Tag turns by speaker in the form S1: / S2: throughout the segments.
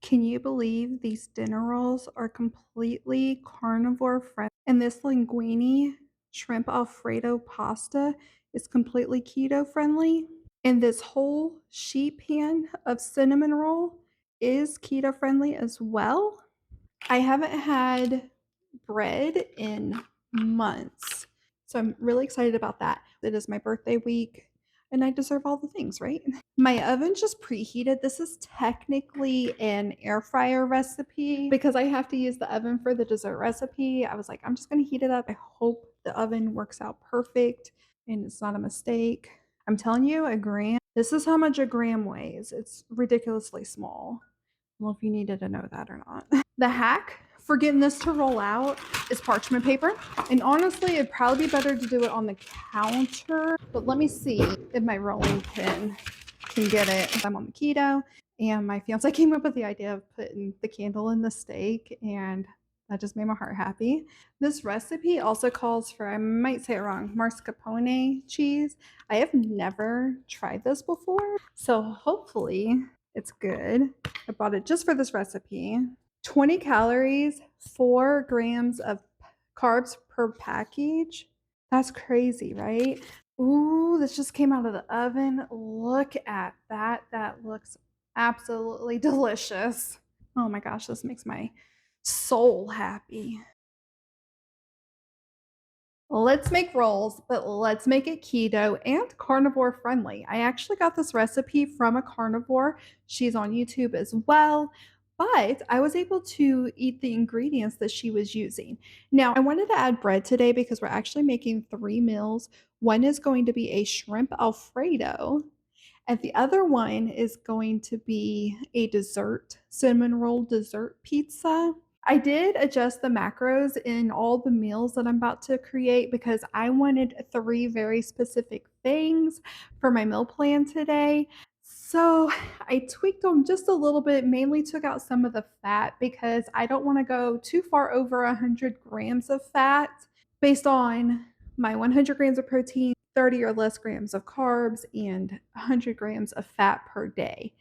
S1: Can you believe these dinner rolls are completely carnivore friendly? And this linguine shrimp Alfredo pasta is completely keto friendly. And this whole sheet pan of cinnamon roll is keto friendly as well. I haven't had bread in months. So I'm really excited about that. It is my birthday week and I deserve all the things, right? My oven just preheated. This is technically an air fryer recipe because I have to use the oven for the dessert recipe. I was like, I'm just going to heat it up. I hope the oven works out perfect and it's not a mistake. I'm telling you, a gram. This is how much a gram weighs. It's ridiculously small. Well, if you needed to know that or not. The hack for getting this to roll out is parchment paper. And honestly, it'd probably be better to do it on the counter. But let me see if my rolling pin can get it. I'm on the keto, and my fiance came up with the idea of putting the candle in the steak, and that just made my heart happy. This recipe also calls for, I might say it wrong, mascarpone cheese. I have never tried this before, so hopefully it's good. I bought it just for this recipe. 20 calories, 4 grams of carbs per package. That's crazy, right? Ooh, this just came out of the oven. Look at that. That looks absolutely delicious. Oh my gosh, this makes my soul happy. Let's make rolls, but let's make it keto and carnivore friendly. I actually got this recipe from a carnivore. She's on YouTube as well, but I was able to eat the ingredients that she was using. Now, I wanted to add bread today because we're actually making 3 meals. One is going to be a shrimp Alfredo, and the other one is going to be a dessert, cinnamon roll dessert pizza. I did adjust the macros in all the meals that I'm about to create because I wanted 3 very specific things for my meal plan today. So I tweaked them just a little bit, mainly took out some of the fat because I don't want to go too far over 100 grams of fat based on my 100 grams of protein, 30 or less grams of carbs, and 100 grams of fat per day.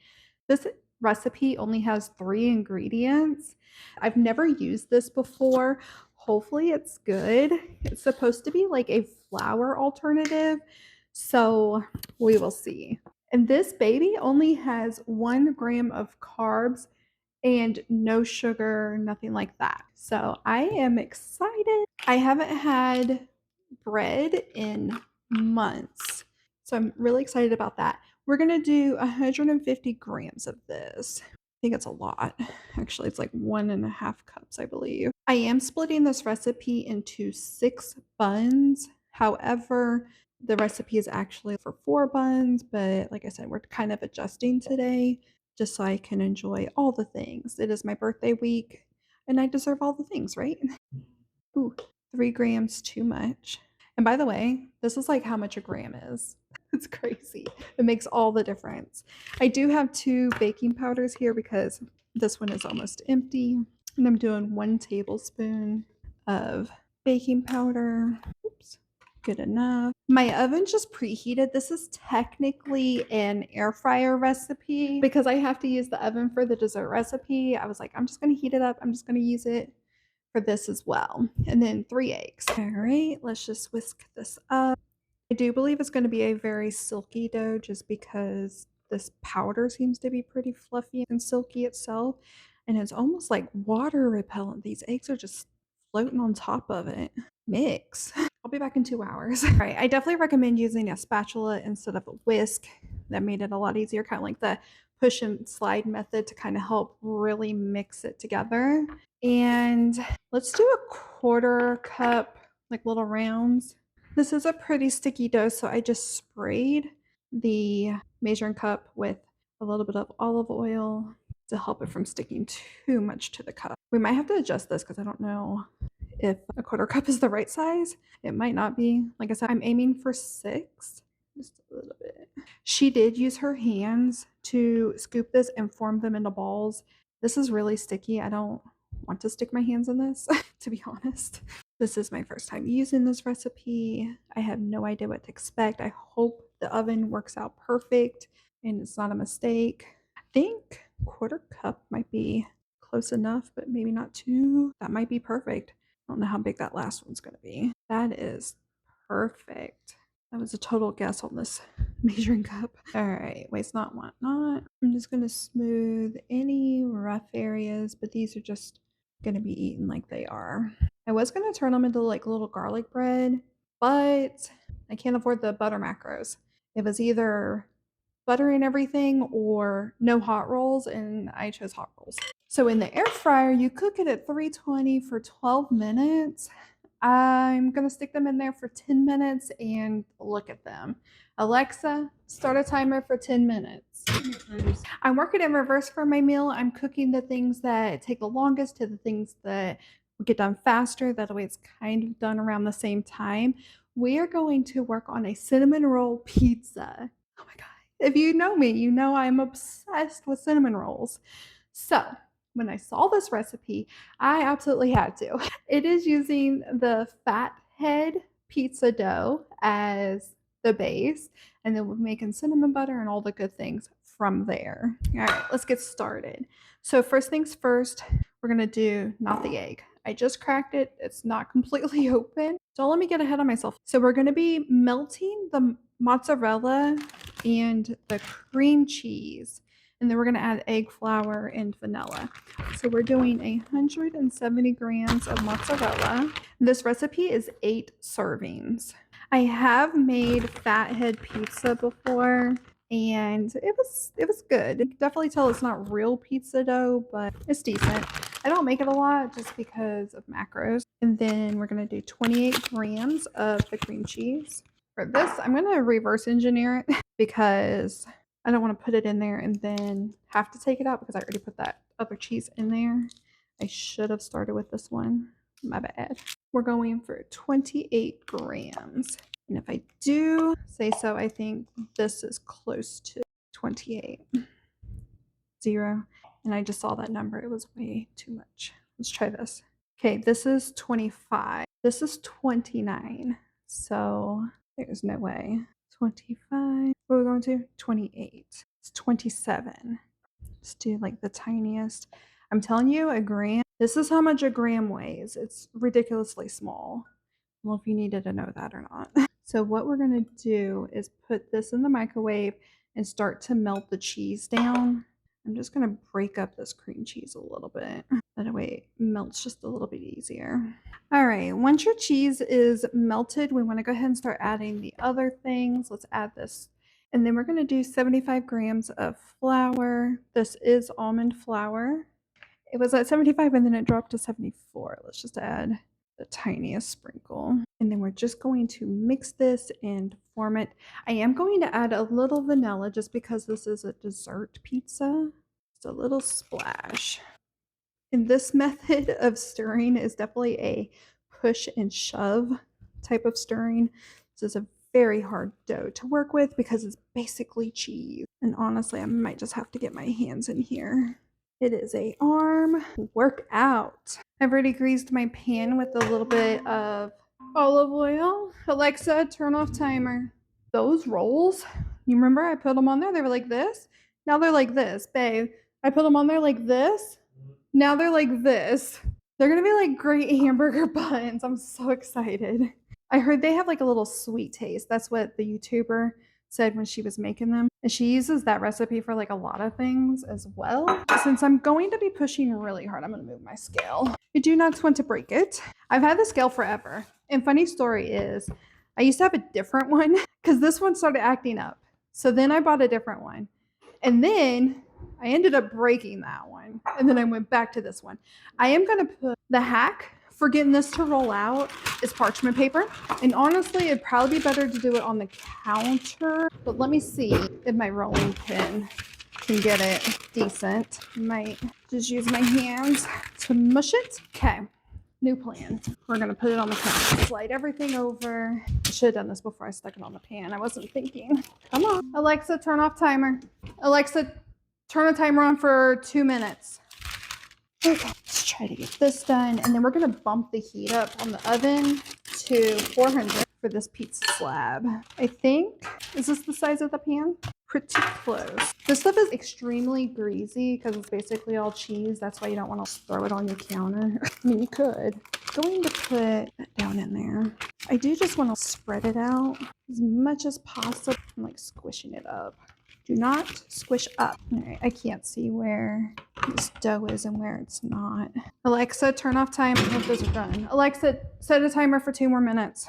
S1: This recipe only has 3 ingredients. I've never used this before. Hopefully it's good. It's supposed to be like a flour alternative, so we will see. And this baby only has 1 gram of carbs and no sugar, nothing like that. So I am excited. I haven't had bread in months. So I'm really excited about that. We're going to do 150 grams of this. I think it's a lot. Actually, it's like 1.5 cups, I believe. I am splitting this recipe into 6 buns. However, the recipe is actually for 4 buns, but like I said, we're kind of adjusting today just so I can enjoy all the things. It is my birthday week and I deserve all the things, right? Ooh, 3 grams too much. And by the way, this is like how much a gram is. It's crazy. It makes all the difference. I do have 2 baking powders here because this one is almost empty. And I'm doing 1 tablespoon of baking powder. Oops, good enough. My oven just preheated. This is technically an air fryer recipe because I have to use the oven for the dessert recipe. I was like, I'm just going to heat it up. I'm just going to use it for this as well. And then 3 eggs. All right, let's just whisk this up. I do believe it's going to be a very silky dough just because this powder seems to be pretty fluffy and silky itself. And it's almost like water repellent. These eggs are just floating on top of it. Mix. I'll be back in 2 hours. All right, I definitely recommend using a spatula instead of a whisk. That made it a lot easier, kind of like the push and slide method to kind of help really mix it together. And let's do a 1/4 cup, like little rounds. This is a pretty sticky dough, so I just sprayed the measuring cup with a little bit of olive oil to help it from sticking too much to the cup. We might have to adjust this because I don't know if a 1/4 cup is the right size. It might not be. Like I said, I'm aiming for 6, just a little bit. She did use her hands to scoop this and form them into balls. This is really sticky. I don't want to stick my hands in this, to be honest. This is my first time using this recipe. I have no idea what to expect. I hope the oven works out perfect and it's not a mistake. I think quarter cup might be close enough, but maybe not too. That might be perfect. I don't know how big that last one's gonna be. That is perfect. That was a total guess on this measuring cup. All right, waste not, want not. I'm just gonna smooth any rough areas, but these are just gonna be eaten like they are. I was gonna turn them into like little garlic bread, but I can't afford the butter macros. It was either butter and everything or no hot rolls, and I chose hot rolls. So in the air fryer, you cook it at 320 for 12 minutes. I'm gonna stick them in there for 10 minutes and look at them. Alexa, start a timer for 10 minutes. I'm working in reverse for my meal. I'm cooking the things that take the longest to the things that get done faster. That way it's kind of done around the same time. We are going to work on a cinnamon roll pizza. Oh my God. If you know me, you know I'm obsessed with cinnamon rolls. So when I saw this recipe, I absolutely had to. It is using the fathead pizza dough as the base, and then we're making cinnamon butter and all the good things from there. All right, let's get started. So first things first, we're gonna do not the egg. I just cracked it. It's not completely open. Don't let me get ahead of myself. So we're gonna be melting the mozzarella and the cream cheese. And then we're gonna add egg flour and vanilla. So we're doing 170 grams of mozzarella. This recipe is 8 servings. I have made fathead pizza before, and it was good. You can definitely tell it's not real pizza dough, but it's decent. I don't make it a lot just because of macros. And then we're gonna do 28 grams of the cream cheese. For this, I'm gonna reverse engineer it because I don't want to put it in there and then have to take it out because I already put that other cheese in there. I should have started with this one. My bad. We're going for 28 grams. And if I do say so, I think this is close to 28. 0. And I just saw that number. It was way too much. Let's try this. Okay, this is 25. This is 29. So there's no way. 25. What are we going to? 28. It's 27. Let's do like the tiniest. I'm telling you, a gram. This is how much a gram weighs. It's ridiculously small. I don't know if you needed to know that or not. So what we're going to do is put this in the microwave and start to melt the cheese down. I'm just going to break up this cream cheese a little bit. That way it melts just a little bit easier. All right, once your cheese is melted, we want to go ahead and start adding the other things. Let's add this. And then we're going to do 75 grams of flour. This is almond flour. It was at 75 and then it dropped to 74. Let's just add the tiniest sprinkle. And then we're just going to mix this and form it. I am going to add a little vanilla just because this is a dessert pizza. Just a little splash. And this method of stirring is definitely a push and shove type of stirring. This is a very hard dough to work with because it's basically cheese. And honestly, I might just have to get my hands in here. It is a arm workout. I've already greased my pan with a little bit of olive oil. Alexa, turn off timer. Those rolls, you remember I put them on there? They were like this. Now they're like this, babe. I put them on there like this. Now they're like this. They're gonna be like great hamburger buns. I'm so excited. I heard they have like a little sweet taste. That's what the YouTuber said when she was making them. And she uses that recipe for like a lot of things as well. Since I'm going to be pushing really hard, I'm gonna move my scale. I do not want to break it. I've had the scale forever. And funny story is, I used to have a different one because this one started acting up. So then I bought a different one. And then I ended up breaking that one. And then I went back to this one. I am gonna put the hack for getting this to roll out is parchment paper. And honestly, it'd probably be better to do it on the counter. But let me see if my rolling pin can get it decent. I might just use my hands to mush it. Okay, new plan. We're gonna put it on the counter. Slide everything over. I should have done this before I stuck it on the pan. I wasn't thinking. Come on. Alexa, turn off timer. Alexa, turn a timer on for 2 minutes. Okay, let's try to get this done. And then we're gonna bump the heat up on the oven to 400. for this pizza slab. I think, is this the size of the pan? Pretty close. This stuff is extremely greasy because it's basically all cheese. That's why you don't want to throw it on your counter. I mean, you could. I'm going to put that down in there. I do just want to spread it out as much as possible. I'm like squishing it up. Do not squish up. All right, I can't see where this dough is and where it's not. Alexa, turn off time. I hope those are done. Alexa, set a timer for 2 more minutes.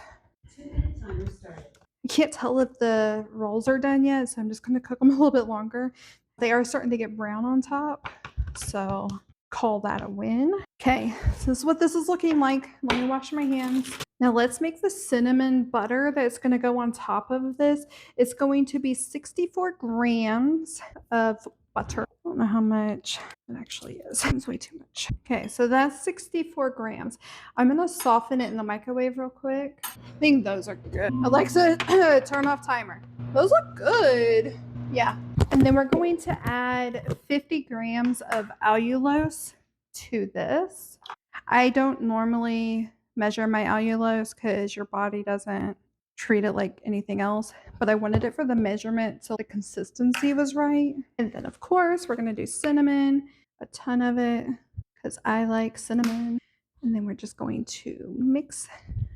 S2: 2-minute timer started.
S1: I can't tell if the rolls are done yet, so I'm just going to cook them a little bit longer. They are starting to get brown on top, so call that a win. Okay, so this is what this is looking like. Let me wash my hands. Now let's make the cinnamon butter that's going to go on top of this. It's going to be 64 grams of butter. I don't know how much it actually is. It's way too much. Okay, so that's 64 grams. I'm going to soften it in the microwave real quick. I think those are good. Alexa, turn off timer. Those look good. Yeah. And then we're going to add 50 grams of allulose to this. I don't normally measure my allulose because your body doesn't treat it like anything else, but I wanted it for the measurement so the consistency was right. And then of course we're going to do cinnamon, a ton of it because I like cinnamon. And then we're just going to mix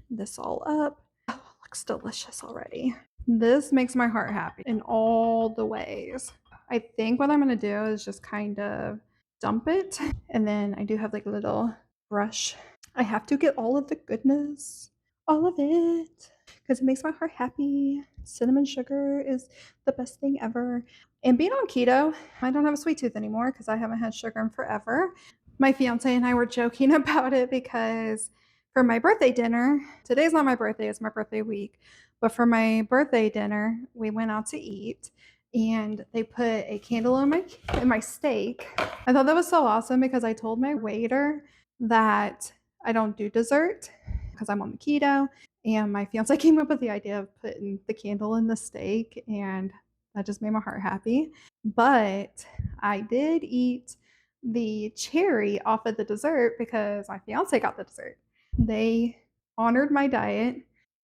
S1: this all up. Oh, it looks delicious already. This makes my heart happy in all the ways. I think what I'm going to do is just kind of dump it. And then I do have like a little brush. I have to get all of the goodness, all of it, because it makes my heart happy. Cinnamon sugar is the best thing ever. And being on keto, I don't have a sweet tooth anymore because I haven't had sugar in forever. My fiance and I were joking about it because for my birthday dinner, today's not my birthday, it's my birthday week, but for my birthday dinner, we went out to eat and they put a candle in my steak. I thought that was so awesome because I told my waiter that I don't do dessert because I'm on the keto. And my fiance came up with the idea of putting the candle in the steak, and that just made my heart happy. But I did eat the cherry off of the dessert because my fiance got the dessert. They honored my diet,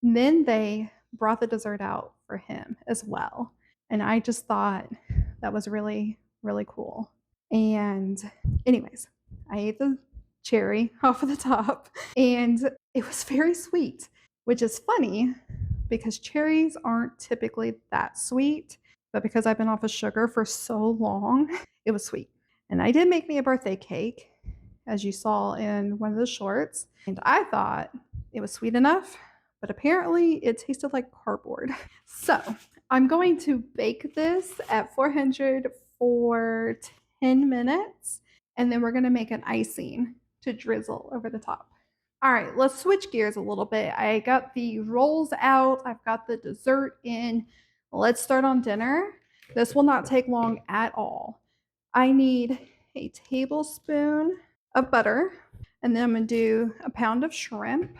S1: and then they brought the dessert out for him as well. And I just thought that was really, really cool. And anyways, I ate the cherry off of the top and it was very sweet, which is funny because cherries aren't typically that sweet, but because I've been off of sugar for so long, it was sweet. And I did make me a birthday cake, as you saw in one of the shorts, and I thought it was sweet enough, but apparently it tasted like cardboard. So I'm going to bake this at 400 for 10 minutes, and then we're going to make an icing to drizzle over the top. All right, let's switch gears a little bit. I got the rolls out. I've got the dessert in. Let's start on dinner. This will not take long at all. I need a tablespoon of butter, and then I'm going to do a pound of shrimp.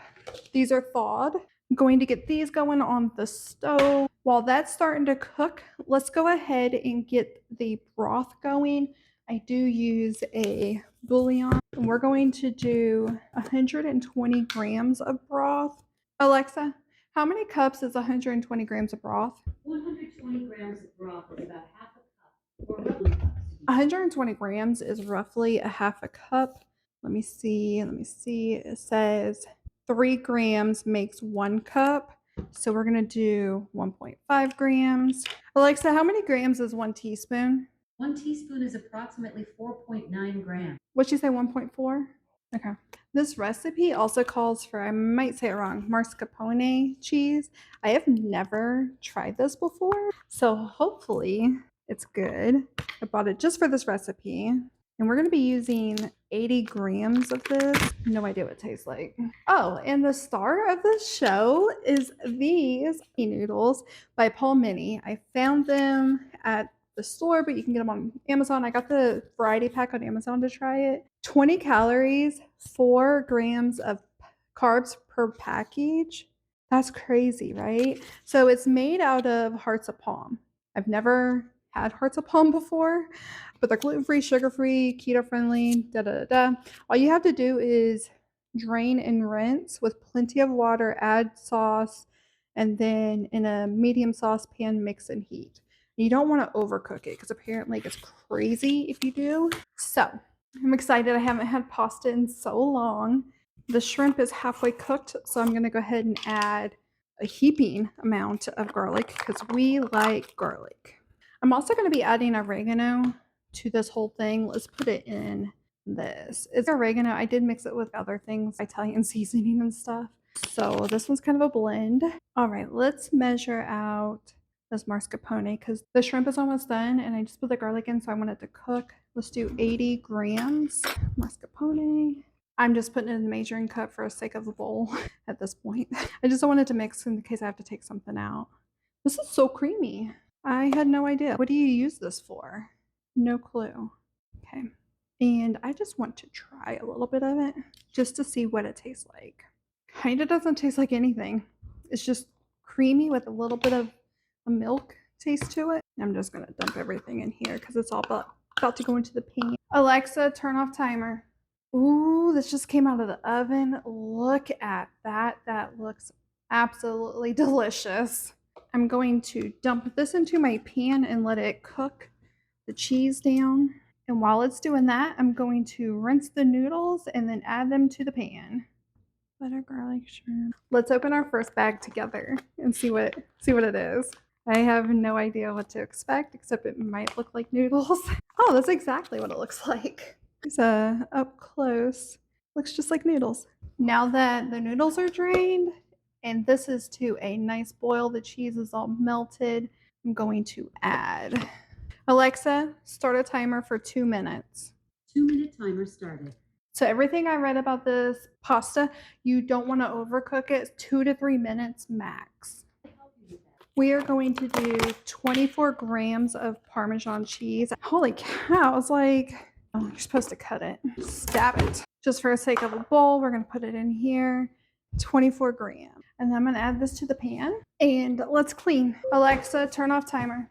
S1: These are thawed. I'm going to get these going on the stove. While that's starting to cook, let's go ahead and get the broth going. I do use a bouillon, and we're going to do 120 grams of broth. Alexa, how many cups is 120 grams of broth?
S2: 120 grams of broth is about half a cup, or roughly cups.
S1: 120 grams is roughly a half a cup. Let me see. It says 3 grams makes 1 cup. So we're going to do 1.5 grams. Alexa, how many grams is 1 teaspoon?
S2: 1 teaspoon is approximately 4.9 grams.
S1: What'd you say, 1.4? Okay. This recipe also calls for, I might say it wrong, mascarpone cheese. I have never tried this before, so hopefully it's good. I bought it just for this recipe, and we're going to be using 80 grams of this. No idea what it tastes like. Oh, and the star of the show is these noodles by Paul Mini. I found them at the store, but you can get them on Amazon. I got the variety pack on Amazon to try it. 20 calories, 4 grams of carbs per package. That's crazy, right? So it's made out of hearts of palm. I've never had hearts of palm before, but they're gluten-free, sugar-free, keto-friendly, All you have to do is drain and rinse with plenty of water, add sauce, and then in a medium saucepan, mix and heat. You don't want to overcook it because apparently it gets crazy if you do. So I'm excited. I haven't had pasta in so long. The shrimp is halfway cooked, so I'm going to go ahead and add a heaping amount of garlic because we like garlic. I'm also going to be adding oregano to this whole thing. Let's put it in this. It's oregano. I did mix it with other things, Italian seasoning and stuff. So this one's kind of a blend. All right, let's measure out this mascarpone because the shrimp is almost done and I just put the garlic in, so I want it to cook. Let's do 80 grams mascarpone. I'm just putting it in the measuring cup for the sake of the bowl at this point. I just don't want it to mix in case I have to take something out. This is so creamy. I had no idea. What do you use this for? No clue. Okay. And I just want to try a little bit of it just to see what it tastes like. Kind of doesn't taste like anything. It's just creamy with a little bit of a milk taste to it. I'm just going to dump everything in here because it's all about to go into the pan. Alexa, turn off timer. Ooh, this just came out of the oven. Look at that. That looks absolutely delicious. I'm going to dump this into my pan and let it cook the cheese down. And while it's doing that, I'm going to rinse the noodles and then add them to the pan. Butter garlic shrimp. Let's open our first bag together and see what it is. I have no idea what to expect, except it might look like noodles. Oh, that's exactly what it looks like. It's up close. Looks just like noodles. Now that the noodles are drained, and this is to a nice boil, the cheese is all melted, I'm going to add. Alexa, start a timer for 2 minutes.
S2: 2-minute timer started.
S1: So everything I read about this pasta, you don't want to overcook it. 2 to 3 minutes max. We are going to do 24 grams of Parmesan cheese. Holy cow, it's like, oh, you're supposed to cut it. Stab it. Just for the sake of a bowl, we're going to put it in here. 24 grams. And then I'm going to add this to the pan. And let's clean. Alexa, turn off timer.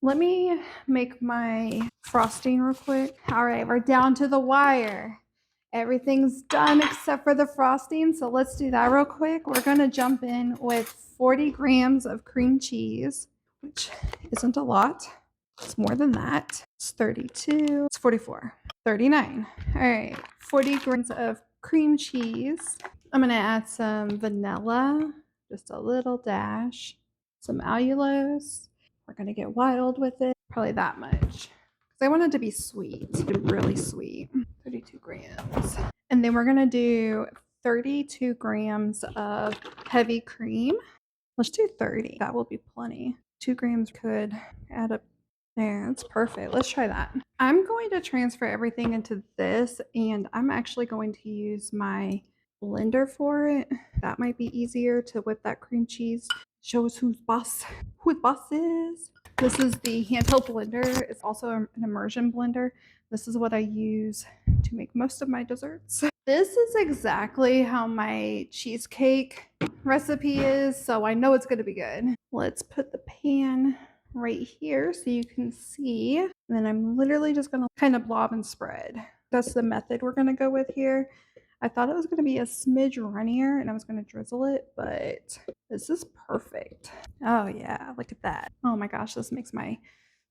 S1: Let me make my frosting real quick. All right, we're down to the wire. Everything's done except for the frosting, so let's do that real quick. We're going to jump in with 40 grams of cream cheese, which isn't a lot. It's more than that. It's 32. It's 44. 39. All right, 40 grams of cream cheese. I'm going to add some vanilla, just a little dash, some allulose. We're going to get wild with it, probably that much. Because I want it to be sweet, really sweet. 32 grams. And then we're going to do 32 grams of heavy cream. Let's do 30. That will be plenty. 2 grams could add up there. That's perfect. Let's try that. I'm going to transfer everything into this, and I'm actually going to use my blender for it. That might be easier to whip that cream cheese. Show us who the boss is. This is the handheld blender. It's also an immersion blender. This is what I use to make most of my desserts. This is exactly how my cheesecake recipe is, so I know it's going to be good. Let's put the pan right here so you can see. And then I'm literally just going to kind of blob and spread. That's the method we're going to go with here. I thought it was going to be a smidge runnier and I was going to drizzle it, but this is perfect. Oh yeah, look at that. Oh my gosh, this makes my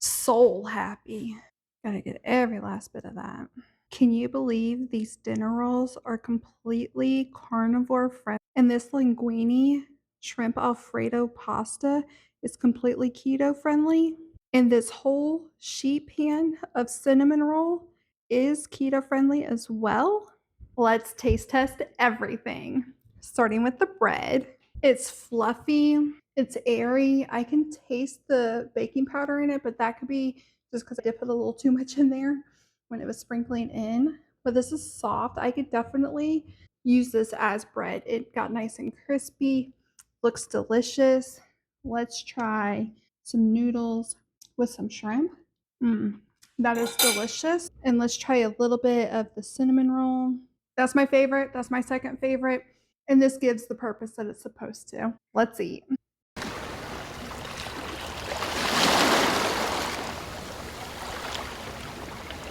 S1: soul happy. Gotta get every last bit of that. Can you believe these dinner rolls are completely carnivore friendly? And this linguine shrimp Alfredo pasta is completely keto friendly. And this whole sheet pan of cinnamon roll is keto friendly as well. Let's taste test everything. Starting with the bread. It's fluffy, it's airy. I can taste the baking powder in it, but that could be just because I did put a little too much in there when it was sprinkling in. But this is soft. I could definitely use this as bread. It got nice and crispy, looks delicious. Let's try some noodles with some shrimp. That is delicious. And let's try a little bit of the cinnamon roll. That's my favorite. That's my second favorite. And this gives the purpose that it's supposed to. Let's eat.